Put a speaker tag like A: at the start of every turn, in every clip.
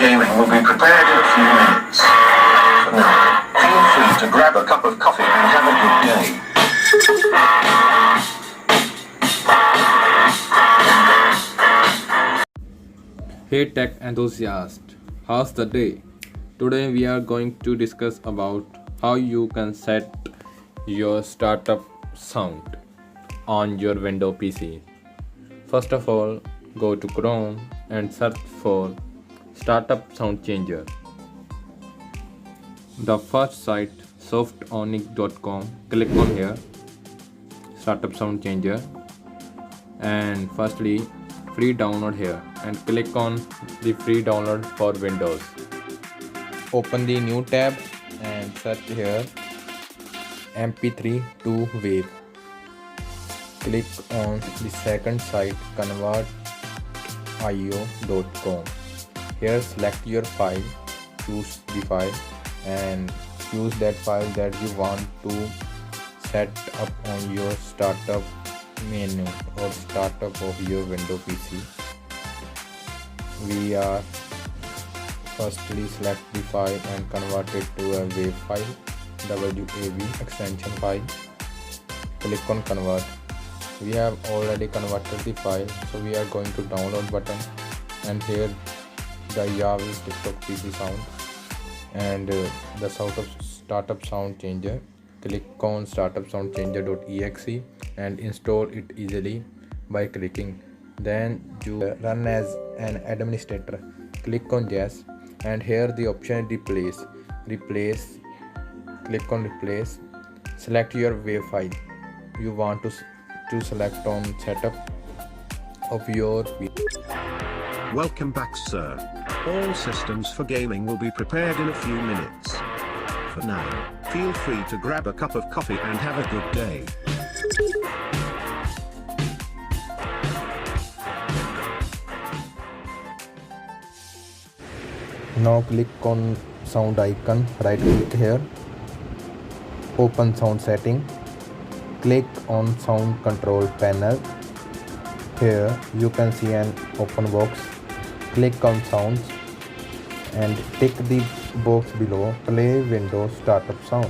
A: gaming will be prepared in a few minutes. For now, feel free to grab a cup of coffee and have a good day.
B: Hey tech enthusiast, how's the day? Today we are going to discuss about how you can set your startup sound on your Windows PC. First of all, go to Chrome and search for startup sound changer. The first site softonic.com, click on here startup sound changer, and firstly free download here and click on the free download for Windows. Open the new tab and search here mp3 to wave. Click on the second site convertio.com. Here select your file, choose the file and choose that file that you want to set up on your startup menu or startup of your Windows PC. We are firstly select the file and convert it to a WAV file, WAV extension file. Click on convert. We have already converted the file, so we are going to download button, and here the Jarvis TikTok PC sound and the startup sound changer. Click on startup sound changer.exe and install it easily by clicking. Then you run as an administrator. Click on yes, and here the option replace. Click on replace. Select your WAV file you want to select on setup of your PC.
C: Welcome back, sir. All systems for gaming will be prepared in a few minutes. For now, feel free to grab a cup of coffee and have a good day.
B: Now click on sound icon, right click here, open sound setting, click on sound control panel. Here you can see an open box. Click on sounds and tick the box below play Windows startup sound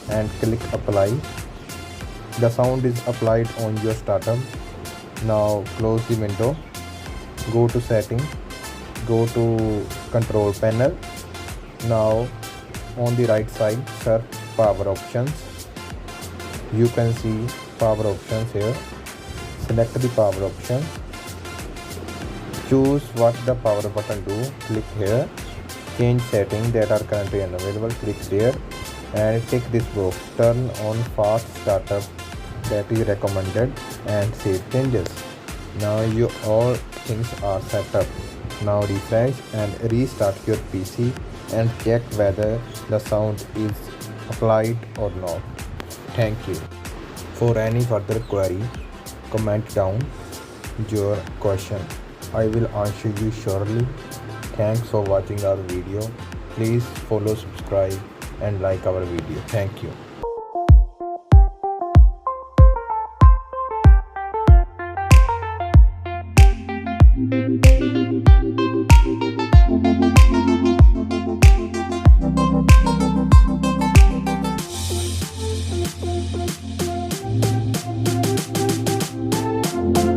B: and click apply. The sound is applied on your startup. Now close the window, go to setting, go to control panel. Now on the right side search power options. You can see power options here. Select the power option, choose what the power button do, click here, change settings that are currently unavailable, click there and tick this box, turn on fast startup that is recommended and save changes. Now your all things are set up. Now refresh and restart your PC and check whether the sound is applied or not. Thank you. For any further query, comment down your question. I will answer you surely. Thanks for watching our video. Please follow, subscribe and like our video. Thank you.